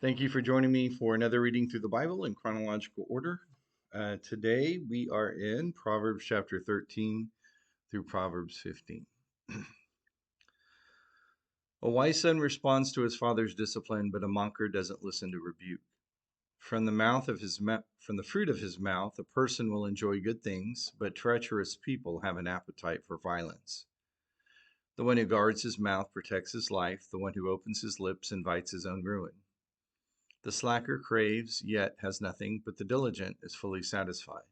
Thank you for joining me for another reading through the Bible in chronological order. Today we are in Proverbs chapter 13 through Proverbs 15. A wise son responds to his father's discipline, but a mocker doesn't listen to rebuke. From the fruit of his mouth, a person will enjoy good things, but treacherous people have an appetite for violence. The one who guards his mouth protects his life. The one who opens his lips invites his own ruin. The slacker craves, yet has nothing, but the diligent is fully satisfied.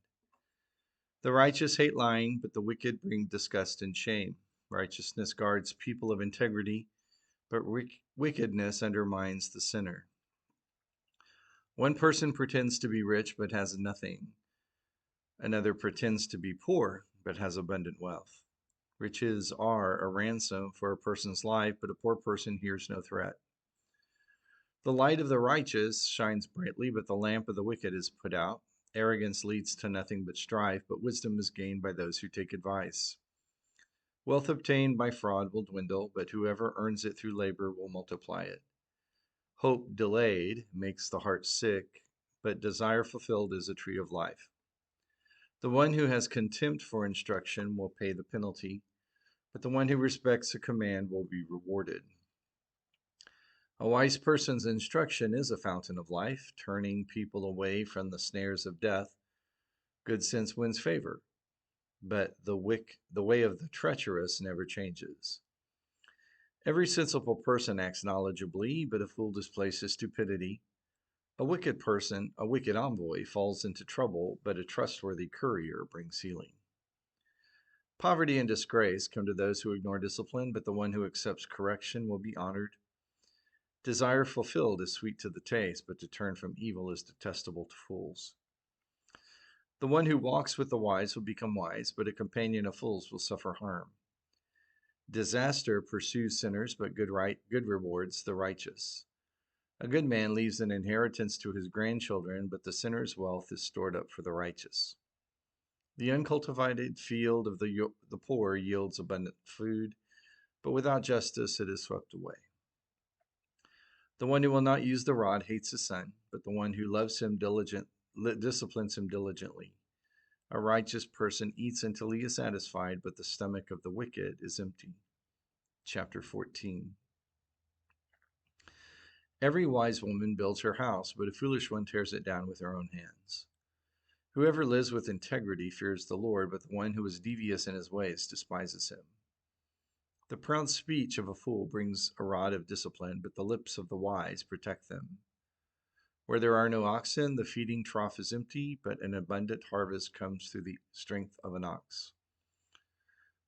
The righteous hate lying, but the wicked bring disgust and shame. Righteousness guards people of integrity, but wickedness undermines the sinner. One person pretends to be rich, but has nothing. Another pretends to be poor, but has abundant wealth. Riches are a ransom for a person's life, but a poor person hears no threat. The light of the righteous shines brightly, but the lamp of the wicked is put out. Arrogance leads to nothing but strife, but wisdom is gained by those who take advice. Wealth obtained by fraud will dwindle, but whoever earns it through labor will multiply it. Hope delayed makes the heart sick, but desire fulfilled is a tree of life. The one who has contempt for instruction will pay the penalty, but the one who respects a command will be rewarded. A wise person's instruction is a fountain of life, turning people away from the snares of death. Good sense wins favor, but the way of the treacherous never changes. Every sensible person acts knowledgeably, but a fool displays his stupidity. A wicked envoy, falls into trouble, but a trustworthy courier brings healing. Poverty and disgrace come to those who ignore discipline, but the one who accepts correction will be honored. Desire fulfilled is sweet to the taste, but to turn from evil is detestable to fools. The one who walks with the wise will become wise, but a companion of fools will suffer harm. Disaster pursues sinners, but good rewards the righteous. A good man leaves an inheritance to his grandchildren, but the sinner's wealth is stored up for the righteous. The uncultivated field of the poor yields abundant food, but without justice it is swept away. The one who will not use the rod hates his son, but the one who loves him disciplines him diligently. A righteous person eats until he is satisfied, but the stomach of the wicked is empty. Chapter 14. Every wise woman builds her house, but a foolish one tears it down with her own hands. Whoever lives with integrity fears the Lord, but the one who is devious in his ways despises him. The proud speech of a fool brings a rod of discipline, but the lips of the wise protect them. Where there are no oxen, the feeding trough is empty, but an abundant harvest comes through the strength of an ox.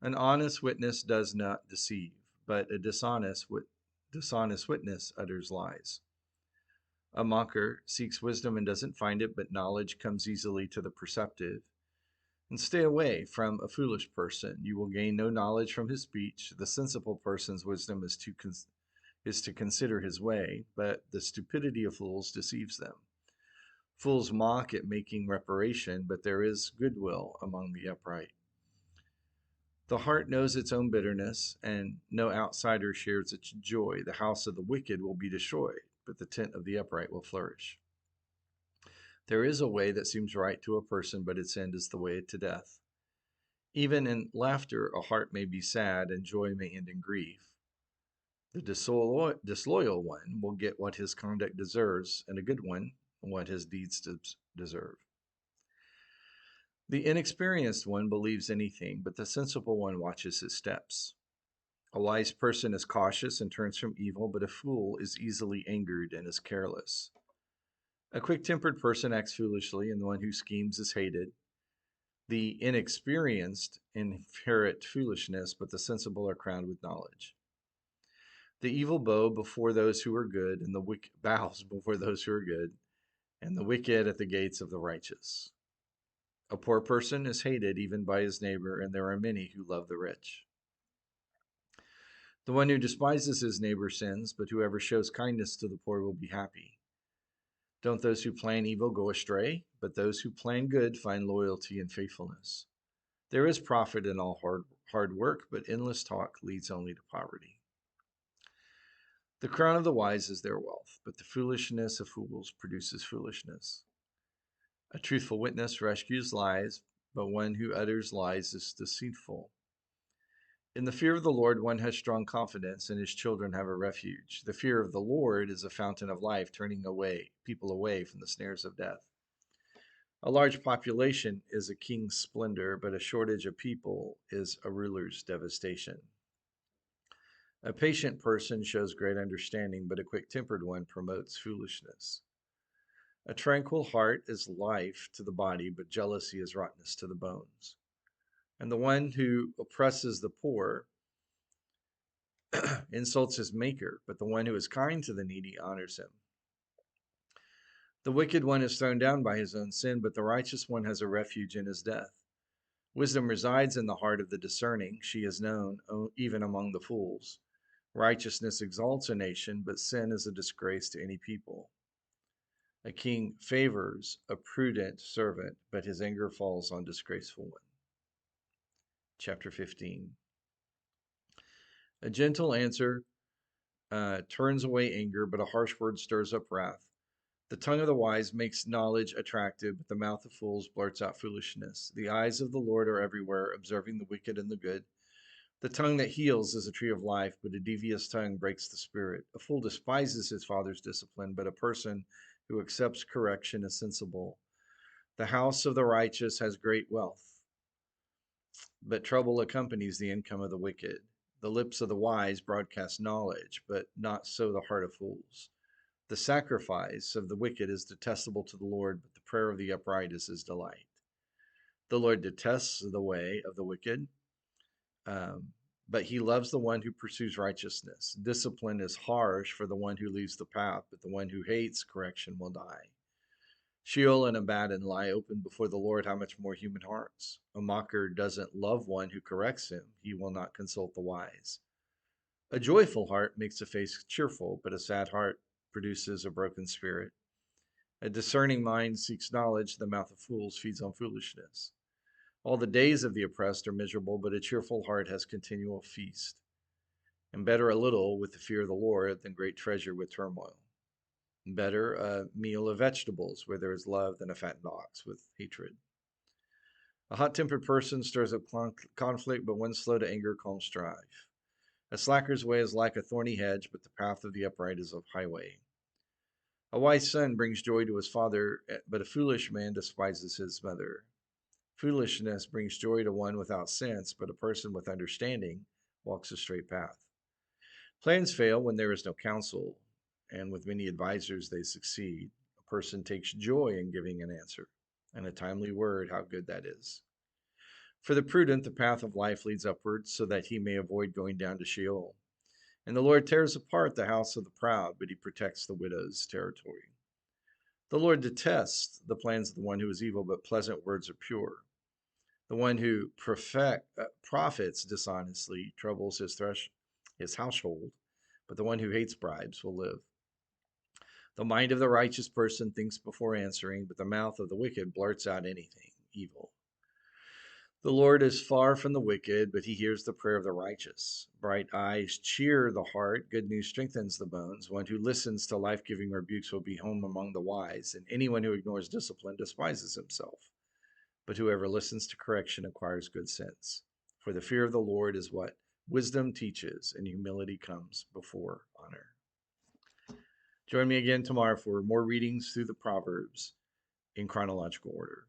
An honest witness does not deceive, but a dishonest witness utters lies. A mocker seeks wisdom and doesn't find it, but knowledge comes easily to the perceptive. And stay away from a foolish person. You will gain no knowledge from his speech. The sensible person's wisdom is to consider his way, but the stupidity of fools deceives them. Fools mock at making reparation, but there is goodwill among the upright. The heart knows its own bitterness, and no outsider shares its joy. The house of the wicked will be destroyed, but the tent of the upright will flourish. There is a way that seems right to a person, but its end is the way to death. Even in laughter, a heart may be sad, and joy may end in grief. The disloyal one will get what his conduct deserves, and a good one what his deeds deserve. The inexperienced one believes anything, but the sensible one watches his steps. A wise person is cautious and turns from evil, but a fool is easily angered and is careless. A quick-tempered person acts foolishly, and the one who schemes is hated. The inexperienced inherit foolishness, but the sensible are crowned with knowledge. The evil bow before those who are good, and the wicked bows before those who are good, and the wicked at the gates of the righteous. A poor person is hated even by his neighbor, and there are many who love the rich. The one who despises his neighbor sins, but whoever shows kindness to the poor will be happy. Don't those who plan evil go astray? But those who plan good find loyalty and faithfulness. There is profit in all hard work, but endless talk leads only to poverty. The crown of the wise is their wealth, but the foolishness of fools produces foolishness. A truthful witness rescues lives, but one who utters lies is deceitful. In the fear of the Lord, one has strong confidence, and his children have a refuge. The fear of the Lord is a fountain of life, turning people away from the snares of death. A large population is a king's splendor, but a shortage of people is a ruler's devastation. A patient person shows great understanding, but a quick-tempered one promotes foolishness. A tranquil heart is life to the body, but jealousy is rottenness to the bones. And the one who oppresses the poor insults his maker, but the one who is kind to the needy honors him. The wicked one is thrown down by his own sin, but the righteous one has a refuge in his death. Wisdom resides in the heart of the discerning. She is known even among the fools. Righteousness exalts a nation, but sin is a disgrace to any people. A king favors a prudent servant, but his anger falls on disgraceful one. Chapter 15. A gentle answer turns away anger, but a harsh word stirs up wrath. The tongue of the wise makes knowledge attractive, but the mouth of fools blurts out foolishness. The eyes of the Lord are everywhere, observing the wicked and the good. The tongue that heals is a tree of life, but a devious tongue breaks the spirit. A fool despises his father's discipline, but a person who accepts correction is sensible. The house of the righteous has great wealth, but trouble accompanies the income of the wicked. The lips of the wise broadcast knowledge, but not so the heart of fools. The sacrifice of the wicked is detestable to the Lord, but the prayer of the upright is his delight. The Lord detests the way of the wicked, but he loves the one who pursues righteousness. Discipline is harsh for the one who leaves the path, but the one who hates correction will die. Sheol and Abaddon lie open before the Lord, how much more human hearts? A mocker doesn't love one who corrects him. He will not consult the wise. A joyful heart makes a face cheerful, but a sad heart produces a broken spirit. A discerning mind seeks knowledge. The mouth of fools feeds on foolishness. All the days of the oppressed are miserable, but a cheerful heart has continual feast. And better a little with the fear of the Lord than great treasure with turmoil. Better a meal of vegetables where there is love than a fattened ox with hatred. A hot-tempered person stirs up conflict, but one slow to anger calms strife. A slacker's way is like a thorny hedge, but the path of the upright is a highway. A wise son brings joy to his father, but a foolish man despises his mother. Foolishness brings joy to one without sense, but a person with understanding walks a straight path. Plans fail when there is no counsel, and with many advisors they succeed. A person takes joy in giving an answer, and a timely word, how good that is. For the prudent, the path of life leads upwards, so that he may avoid going down to Sheol. And the Lord tears apart the house of the proud, but he protects the widow's territory. The Lord detests the plans of the one who is evil, but pleasant words are pure. The one who profits dishonestly troubles his household, but the one who hates bribes will live. The mind of the righteous person thinks before answering, but the mouth of the wicked blurts out anything evil. The Lord is far from the wicked, but he hears the prayer of the righteous. Bright eyes cheer the heart. Good news strengthens the bones. One who listens to life-giving rebukes will be home among the wise, and anyone who ignores discipline despises himself. But whoever listens to correction acquires good sense. For the fear of the Lord is what wisdom teaches, and humility comes before honor. Join me again tomorrow for more readings through the Proverbs in chronological order.